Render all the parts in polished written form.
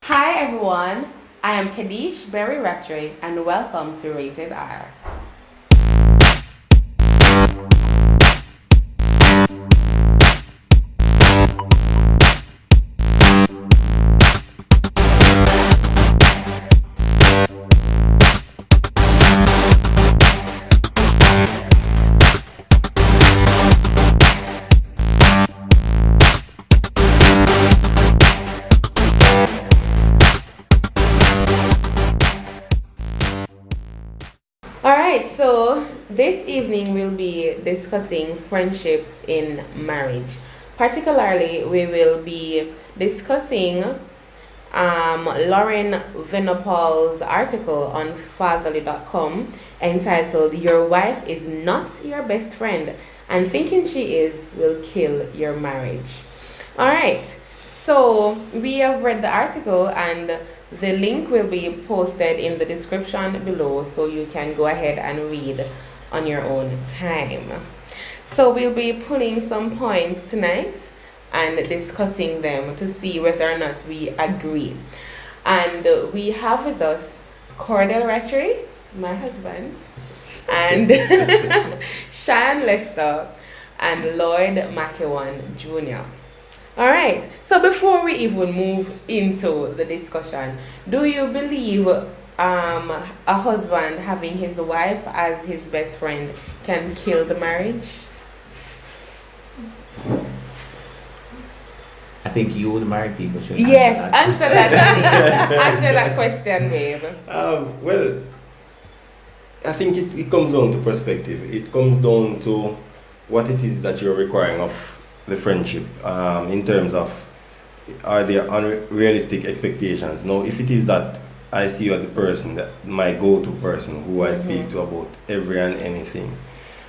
Hi everyone, I am Kadish Berry Rattray and welcome to RatedR. Alright, so this evening we'll be discussing friendships in marriage. Particularly, we will be discussing Lauren Venopal's article on fatherly.com entitled Your Wife is Not Your Best Friend and Thinking She Is Will Kill Your Marriage. Alright, so we have read the article and the link will be posted in the description below so you can go ahead and read on your own time. So we'll be pulling some points tonight and discussing them to see whether or not we agree. And we have with us Cordell Rattray, my husband, and Shan Lester and Lloyd McEwan Jr. All right, so before we even move into the discussion, do you believe a husband having his wife as his best friend can kill the marriage? I think you, the married people, should Yes, answer answer that. Answer that question, babe. Well, I think it comes down to perspective. It comes down to what it is that you're requiring of the friendship in terms of are there unrealistic expectations. Now, if it is that I see you as a person, that my go-to person who I speak to about every and anything,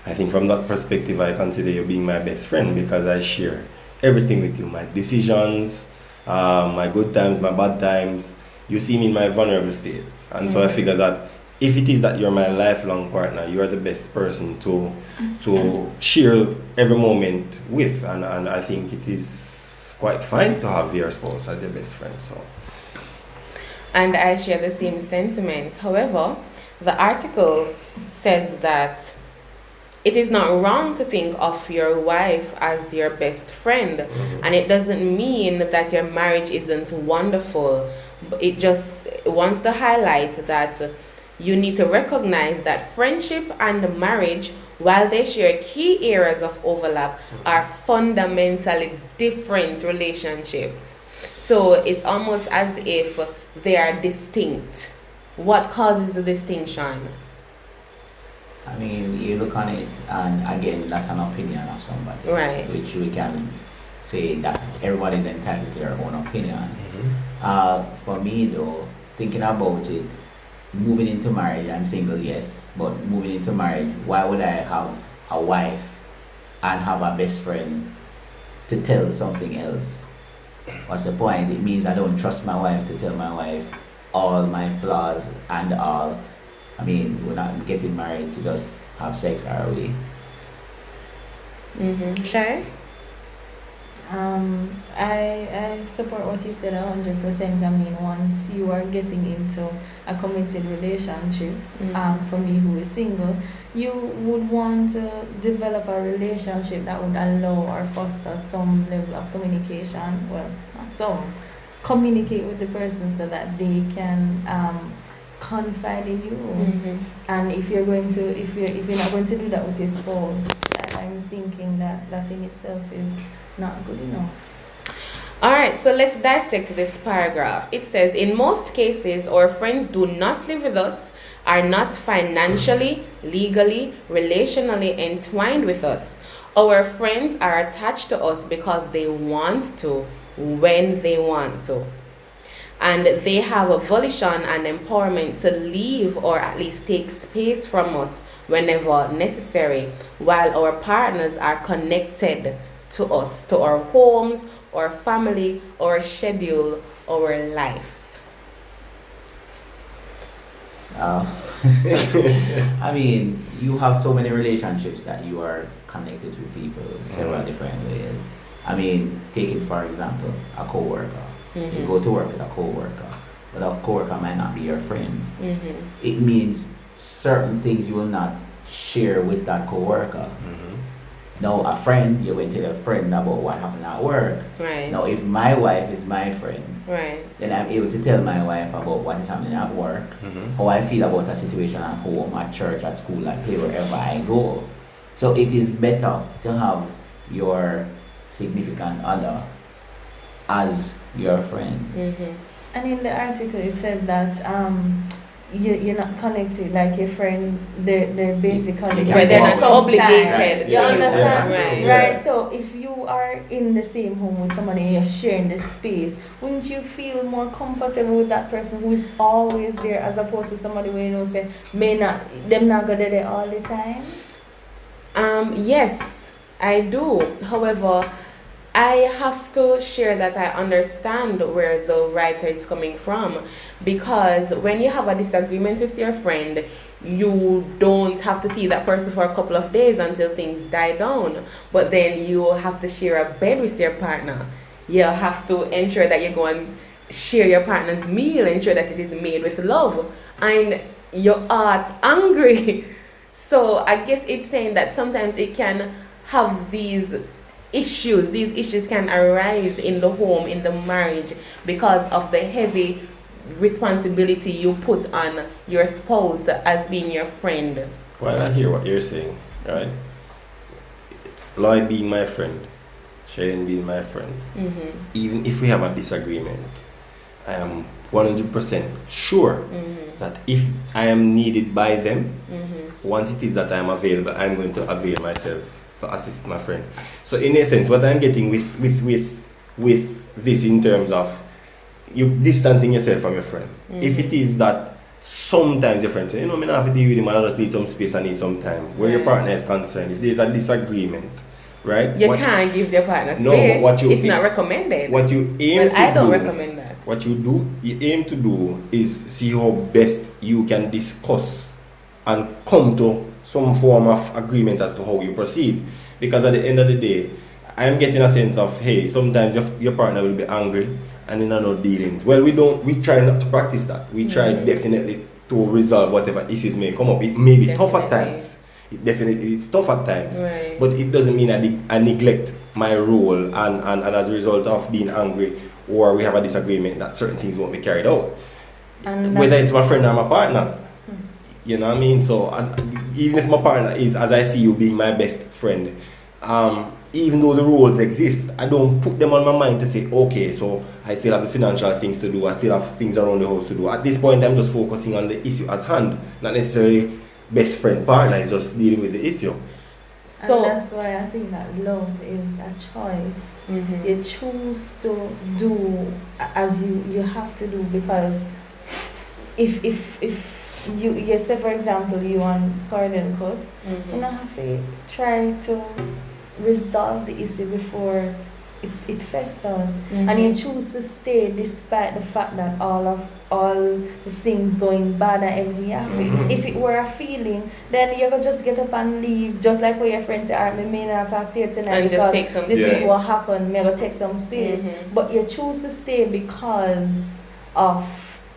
I think from that perspective I consider you being my best friend because I share everything with you, my decisions, my good times, my bad times. You see me in my vulnerable states, and so I figure that if it is that you're my lifelong partner, you are the best person to share every moment with, and I think it is quite fine to have your spouse as your best friend. So, And I share the same sentiments. However, the article says that it is not wrong to think of your wife as your best friend, and it doesn't mean that your marriage isn't wonderful. It just wants to highlight that you need to recognize that friendship and marriage, while they share key areas of overlap, are fundamentally different relationships. So it's almost as if they are distinct. What causes the distinction? I mean, you look on it, and again, that's an opinion of somebody, Right. which we can say that everybody is entitled to their own opinion. For me, though, thinking about it, moving into marriage, I'm single, yes, but moving into marriage, why would I have a wife and have a best friend to tell something else? What's the point? It means I don't trust my wife to tell my wife all my flaws and all. I mean, we're not getting married to just have sex, are we? Shay? I support what you said 100%. I mean, once you are getting into a committed relationship, for me who is single, you would want to develop a relationship that would allow or foster some level of communication. Well, not some. Communicate with the person so that they can confide in you. And if you're not going to do that with your spouse, I'm thinking that in itself is not good enough. All right, so let's dissect this paragraph. It says, in most cases, our friends do not live with us, are not financially, legally, relationally entwined with us. Our friends are attached to us because they want to, when they want to. And they have a volition and empowerment to leave or at least take space from us whenever necessary, while our partners are connected to us, to our homes, our family, our schedule, our life. I mean, you have so many relationships that you are connected with people several different ways. I mean, take it for example, a co-worker. You go to work with a co-worker, but a co-worker might not be your friend. Mm-hmm. It means certain things you will not share with that co-worker. Now, a friend, you're going to tell a friend about what happened at work. Right. Now, if my wife is my friend, Right. then I'm able to tell my wife about what is happening at work, how I feel about a situation at home, at church, at school, at play, wherever I go. So it is better to have your significant other as your friend. Mm-hmm. And in the article it said that you're not connected like your friend, they're basically Yeah, Where they're not sometimes. obligated. You Yeah, understand? yeah, Right. yeah. Right, so if you are in the same home with somebody and you're sharing the space, wouldn't you feel more comfortable with that person who is always there as opposed to somebody where you know say them not gonna there all the time? Yes, I do. However, I have to share that I understand where the writer is coming from, because when you have a disagreement with your friend, you don't have to see that person for a couple of days until things die down. But then you have to share a bed with your partner. You have to ensure that you go and share your partner's meal, ensure that it is made with love, and you aren't angry. So I guess it's saying that sometimes it can have these issues can arise in the home, in the marriage, because of the heavy responsibility you put on your spouse as being your friend. Well, I hear what you're saying, right? Lloyd being my friend, Shane being my friend, even if we have a disagreement, I am 100% sure that if I am needed by them, once it is that I am available, I'm going to avail myself to assist my friend. So in essence, what I'm getting with this in terms of you distancing yourself from your friend. If it is that sometimes your friend say, you know, I don't have to deal with him, I just need some space, I need some time. Where your partner is concerned, if there's a disagreement, right? You can't give your partner space. No, but what you it's not recommended. What you aim to I don't do, recommend that. What you aim to do is see how best you can discuss and come to some form of agreement as to how you proceed. Because at the end of the day, I'm getting a sense of, hey, sometimes your partner will be angry and in no dealings. Well, we try not to practice that. We try definitely to resolve whatever issues may come up. It may be tough at times. It's tough at times. Right. But it doesn't mean I neglect my role and as a result of being angry or we have a disagreement that certain things won't be carried out. And Whether it's my friend or my partner. You know what I mean? So even if my partner is, as I see you, being my best friend, even though the roles exist, I don't put them on my mind to say, okay, so I still have the financial things to do, I still have things around the house to do. At this point, I'm just focusing on the issue at hand, not necessarily best friend partner, is just dealing with the issue. So and that's why I think that love is a choice. Mhm. You choose to do as you have to do, because if you say for example you on Cordon Coast, you don't have to try to resolve the issue before it festers, and you choose to stay despite the fact that all the things going bad and everything happen. If it were a feeling, then you could just get up and leave, just like what your friend said, I may not talk to you tonight And because just take some this space. is what happened, may go take some space. But you choose to stay because of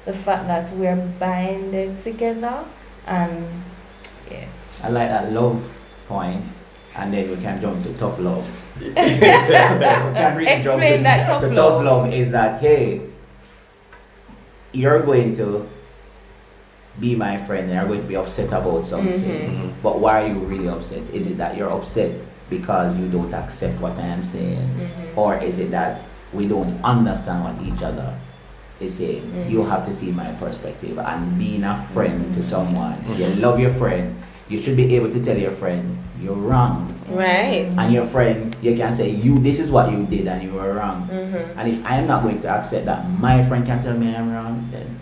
the fact that we're binded together, and yeah. I like that love point, and then we can jump to tough love. We can really jump Explain to- that tough the love. tough love is that, hey, you're going to be my friend and you're going to be upset about something. But why are you really upset? Is it that you're upset because you don't accept what I am saying? Or is it that we don't understand what each other is saying? You have to see my perspective. And being a friend to someone, you love your friend, you should be able to tell your friend you're wrong. Right. And your friend, you can say, this is what you did and you were wrong. And if I am not going to accept that my friend can tell me I'm wrong, then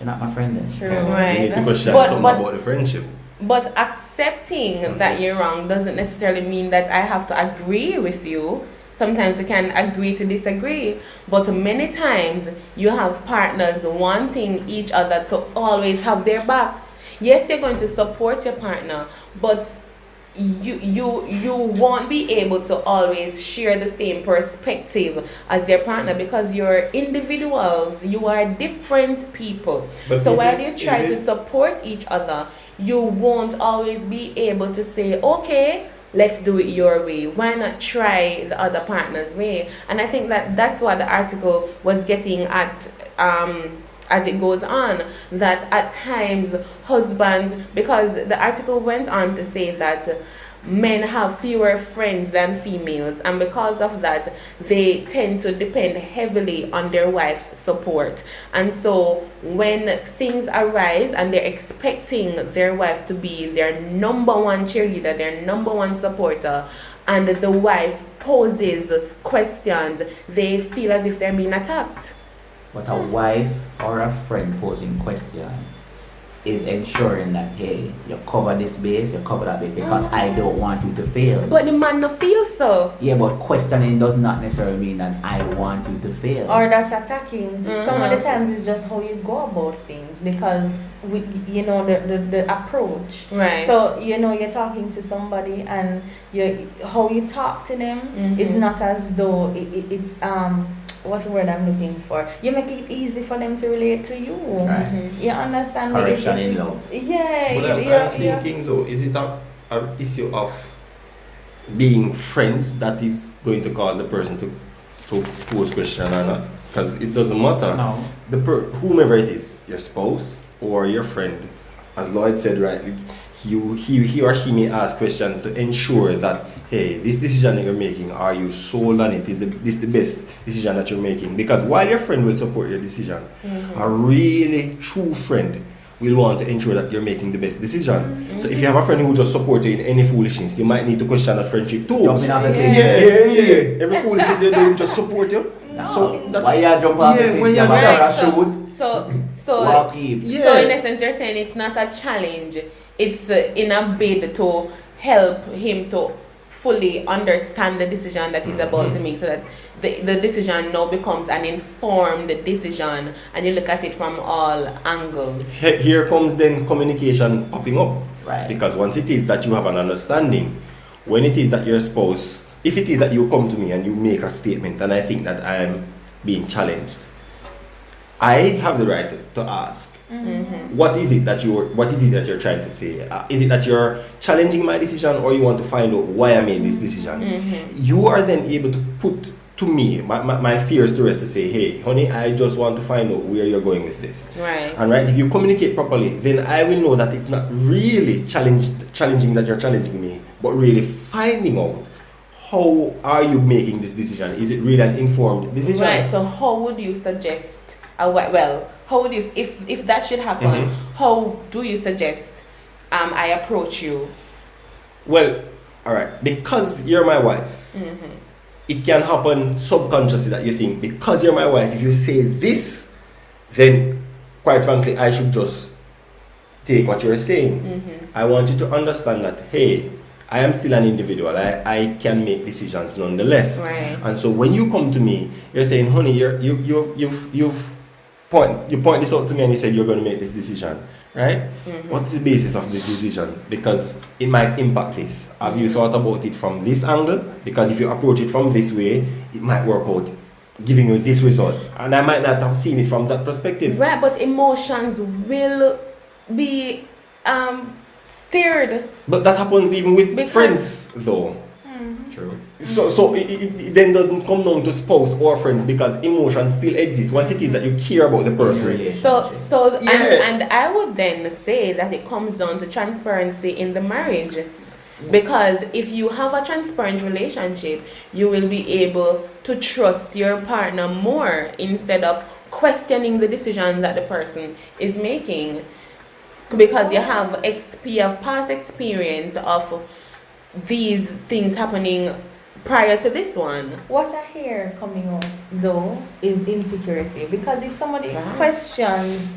you're not my friend then. True. You Right. need to question But- something but- about the friendship. But accepting that you're wrong doesn't necessarily mean that I have to agree with you. Sometimes we can agree to disagree, but many times you have partners wanting each other to always have their backs. Yes, you're going to support your partner, but you won't be able to always share the same perspective as your partner because you're individuals, you are different people. But So is while it- you is try it- to support each other, you won't always be able to say, okay, let's do it your way. Why not try the other partner's way? And I think that that's what the article was getting at, as it goes on, that at times husbands, because the article went on to say that men have fewer friends than females, and because of that they tend to depend heavily on their wife's support. And so when things arise and they're expecting their wife to be their number one cheerleader, their number one supporter, and the wife poses questions, they feel as if they're being attacked. But a wife or a friend posing question is ensuring that, hey, you cover this base, you cover that base, because I don't want you to fail. But the man no feel so. Yeah, but questioning does not necessarily mean that I want you to fail. Or that's attacking. Some of the Mhm. times it's just how you go about things, because you know the approach. Right. So you know you're talking to somebody and how you talk to them is Mhm. not as though it's what's the word I'm looking for? You make it easy for them to relate to you. Right. You understand me? Correction in It's- love. Yeah. But I'm thinking though, is it an issue of being friends that is going to cause the person to pose question or not? Because it doesn't matter. No. Whomever it is, your spouse or your friend, as Lloyd said rightly, he or she may ask questions to ensure that, hey, this decision that you're making, are you sold on it? Is this the best decision that you're making? Because while your friend will support your decision, a really true friend will want to ensure that you're making the best decision. So if you have a friend who will just support you in any foolishness, you might need to question that friendship too. Jumping off the Yeah. cliff. Yeah. Every foolishness you do, just support you. No. So that's Why you jump off the Yeah, cliff? when You you're have a right, parachute. So Walk keep. Yeah. So in essence, you're saying it's not a challenge. It's in a bid to help him to fully understand the decision that he's about to make, so that the decision now becomes an informed decision, and you look at it from all angles. Here comes then communication popping up. Right. Because once it is that you have an understanding, when it is that your spouse, if it is that you come to me and you make a statement and I think that I am being challenged, I have the right to ask, what is it that you're trying to say? Is it that you're challenging my decision, or you want to find out why I made this decision? You are then able to put to me my fears to rest, to say, hey, honey, I just want to find out where you're going with this. Right. And right, if you communicate properly, then I will know that it's not really challenging that you're challenging me, but really finding out how are you making this decision. Is it really an informed decision? Right. So how would you suggest? How would you, if that should happen? How do you suggest I approach you? Well, all right, because you're my wife, it can happen subconsciously that you think, because you're my wife, if you say this, then quite frankly, I should just take what you're saying. I want you to understand that, hey, I am still an individual. I can make decisions nonetheless. Right. And so when you come to me, you're saying, honey, you've point this out to me, and you said you're going to make this decision, right? What's the basis of this decision? Because it might impact this. Have you thought about it from this angle? Because if you approach it from this way, it might work out, giving you this result. And I might not have seen it from that perspective. Right, but emotions will be stirred. But that happens even with Because- friends, though. True. So it then doesn't come down to spouse or friends, because emotions still exist once it is that you care about the person. Really? So Yeah. and I would then say that it comes down to transparency in the marriage. Because if you have a transparent relationship, you will be able to trust your partner more instead of questioning the decision that the person is making. Because you have past experience of these things happening prior to this one. What I hear coming up though is insecurity, because if somebody Right. questions,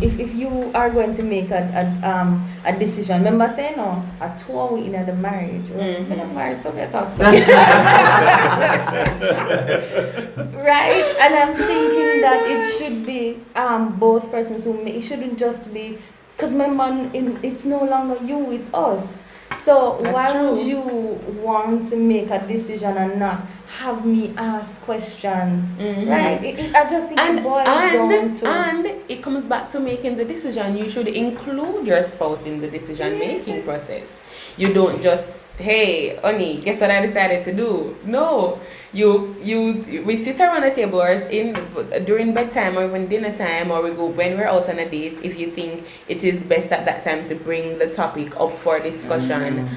if you are going to make a decision, remember saying no, a 2 week in the marriage, we're not married, so we're talking. Right, and I'm thinking that it should be both persons it shouldn't just be, because remember, it's no longer you, it's us. So That's why true. would you want to make a decision and not have me ask questions? Mhm. Right? I just think it boils down to and it comes back to making the decision. You should include your spouse in the decision making Yes. process. You don't just, hey, honey, guess what I decided to do? No, we sit around the table or during bedtime or even dinner time, or we go when we're out on a date. If you think it is best at that time to bring the topic up for discussion,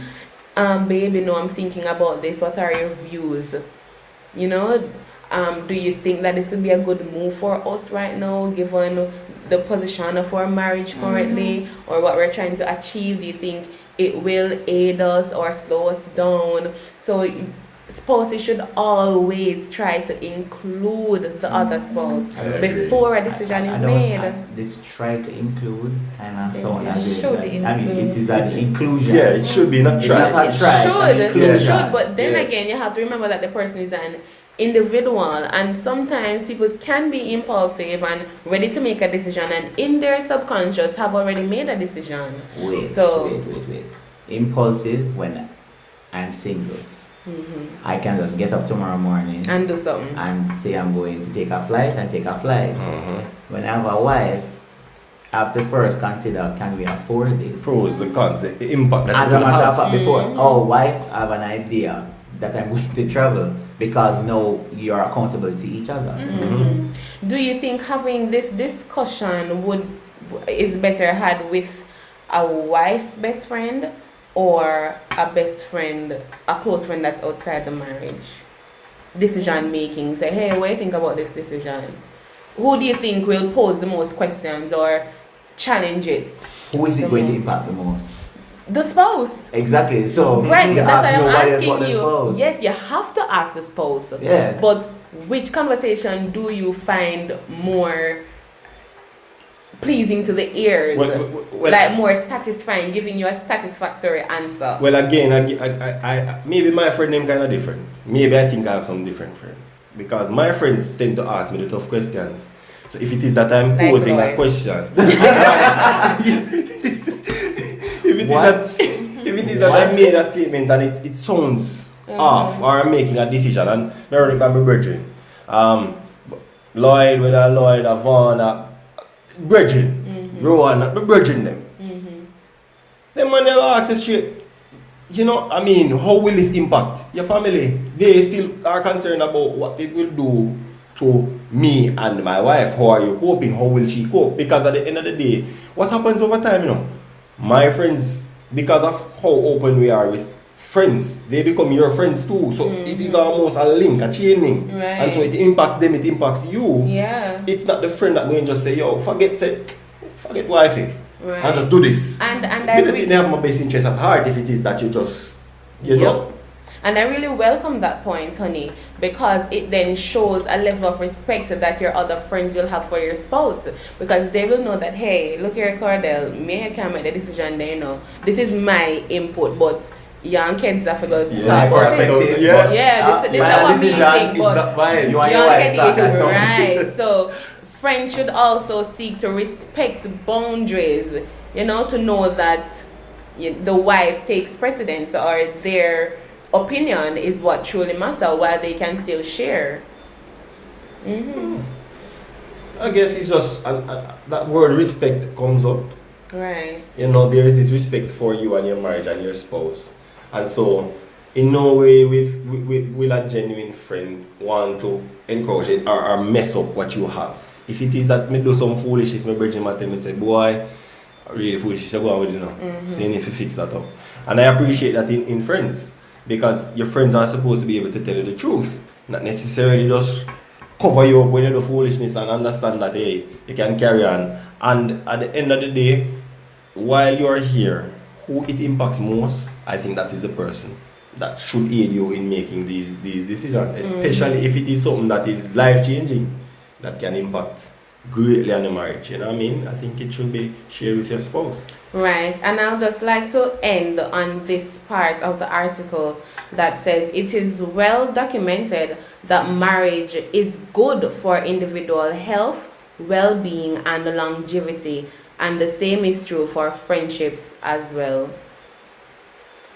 babe, you know, I'm thinking about this. What are your views? You know, do you think that this would be a good move for us right now, given the position of our marriage currently, or what we're trying to achieve? Do you think it will aid us or slow us down? So spouses should always try to include the other spouse I agree. before a decision is made. This try to include kind of sound It as if should that- I mean, include. it is an inclusion. Yeah, it should be not It's try. not a try. it's an It inclusion. should, but then Yes. again, you have to remember that the person is an individual, and sometimes people can be impulsive and ready to make a decision, and in their subconscious have already made a decision. Wait, So- wait. Impulsive when I'm single. I can just get up tomorrow morning And do something. and say I'm going to take a flight and take a flight. Mhm. When I have a wife, I have to first consider, can we afford this? Pros, the cons, the impact that As it a will matter of have. fact, before, wife, I have an idea that I'm going to travel because now you're accountable to each other. Do you think having this discussion is better had with a wife best friend or a best friend, a close friend that's outside the marriage? Decision making. Say, hey, what do you think about this decision? Who do you think will pose the most questions or challenge it? Who is The it going to most. impact the most? The spouse. Exactly. So Right, you so that's ask why I'm nobody else but asking the you. spouse. Yes, you have to ask the spouse. Yeah. But which conversation do you find more pleasing to the ears? Well, Like more satisfying, giving you a satisfactory answer? Well, again, I maybe my friend name kind of different. Maybe I think I have some different friends because my friends tend to ask me the tough questions. So if it is that I'm Like posing a Lloyd. question, if it is that I made a statement and it sounds off or I'm making a decision and remember my brethren, Lloyd, whether Lloyd, Avon, brethren, Rowan, the brethren them. Them man they'll ask us straight, you know, I mean, how will this impact your family? They still are concerned about what it will do to me and my wife. How are you coping? How will she cope? Because at the end of the day, what happens over time, you know, my friends, because of how open we are with friends, they become your friends too. So it is almost a link, a chain link. Right. And so it impacts them, it impacts you. Yeah. It's not the friend that going to just say, yo, forget wifey. Right. And just do this. And I I really, didn't have my best interest at heart if it is that you just, you know. Yep. And I really welcome that point, honey, because it then shows a level of respect that your other friends will have for your spouse. Because they will know that, hey, look here, Cordell, me, I can make the decision there, you know. This is my input, but young kids have to go talk about it. Yeah, this is our meeting, but mine. You and your young wife kids, start at home. right. So friends should also seek to respect boundaries, you know, to know that the wife takes precedence or their opinion is what truly matters while they can still share. I guess it's just that word respect comes up. Right. You know, there is this respect for you and your marriage and your spouse. And so, in no way will a genuine friend want to encourage it or mess up what you have. If it is that me do some foolishness, my brethren might tell me, say, boy, really foolish, you go on with it now. So you need to fix that up. And I appreciate that in friends. Because your friends are supposed to be able to tell you the truth. Not necessarily just cover you up when you do foolishness and understand that, hey, you can carry on. And at the end of the day, while you are here, who it impacts most, I think that is the person that should aid you in making these decisions. Especially if it is something that is life-changing, that can impact greatly on the marriage. You know what I mean? I think it should be shared with your spouse. Right, and I'd just like to end on this part of the article that says it is well documented that marriage is good for individual health, well-being, and longevity, and the same is true for friendships as well.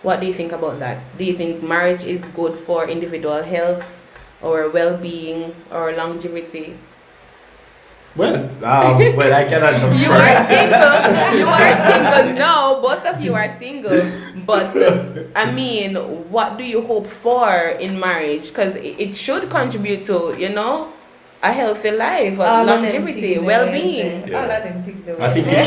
What do you think about that? Do you think marriage is good for individual health or well-being or longevity? Well, I cannot answer You first. are single. You are single. No, both of you are single. But I mean, what do you hope for in marriage? Because it should contribute to, a healthy life, longevity, well-being. Yeah. All of them things they I think it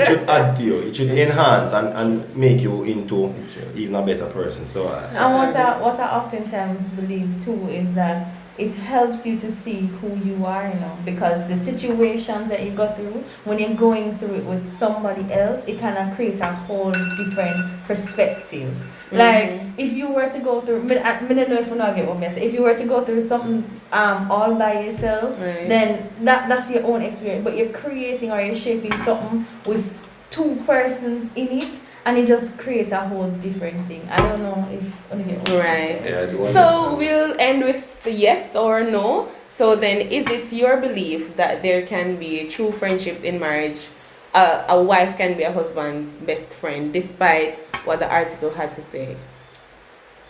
should add to you. It should enhance and make you into even a better person. So And what I oftentimes believe too is that it helps you to see who you are, because the situations that you go through, when you're going through it with somebody else, it kind of creates a whole different perspective. Like if you were to go through, I don't know if you know get what I say. If you were to go through something all by yourself, Right. then that's your own experience. But you're creating or you're shaping something with two persons in it, and it just creates a whole different thing. I don't know if you get what I'm Right. saying. yeah, I do So understand. we'll end with yes or no. So then, is it your belief that there can be true friendships in marriage? A wife can be a husband's best friend, despite what the article had to say.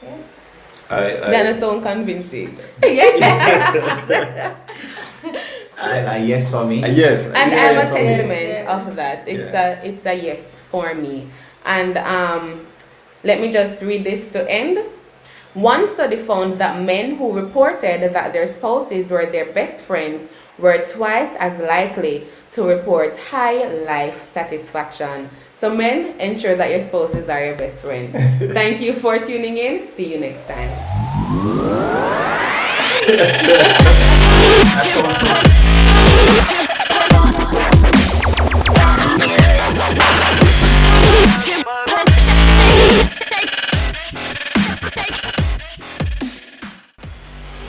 Yeah. That is so convincing. Yes for me. Yes. And I'm a yes, for me. testament Yes. of that. It's a yes for me. And let me just read this to end. One study found that men who reported that their spouses were their best friends were twice as likely to report high life satisfaction. So men, ensure that your spouses are your best friend. Thank you for tuning in. See you next time.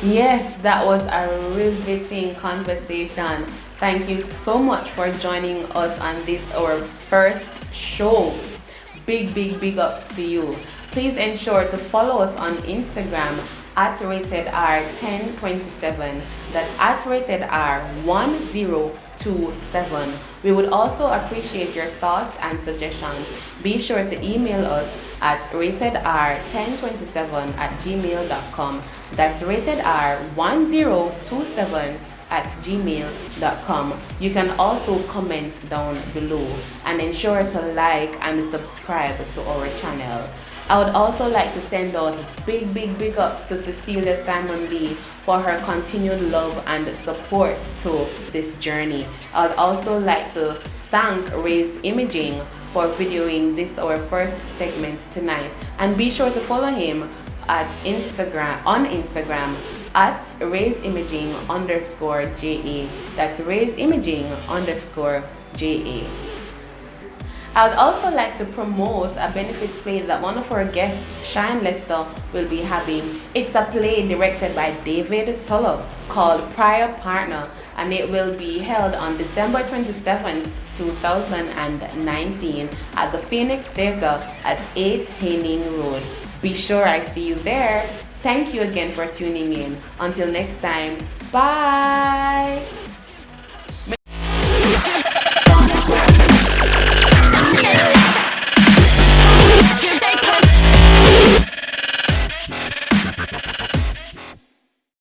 Yes, that was a riveting conversation. Thank you so much for joining us on this, our first show. Big ups to you. Please ensure to follow us on Instagram at RatedR1027. That's at RatedR1027. We would also appreciate your thoughts and suggestions. Be sure to email us at ratedr1027@gmail.com. That's ratedr1027@gmail.com. You can also comment down below and ensure to like and subscribe to our channel. I would also like to send out big ups to Cecilia Simon Lee for her continued love and support to this journey. I would also like to thank Raise Imaging for videoing this, our first segment tonight. And be sure to follow him on Instagram at raiseimaging_JA. That's raiseimaging_JA. I would also like to promote a benefits play that one of our guests, Shine Lester, will be having. It's a play directed by David Tulloch called Prior Partner, and it will be held on December 27th, 2019 at the Phoenix Theatre at 8 Haining Road. Be sure I see you there. Thank you again for tuning in. Until next time, bye!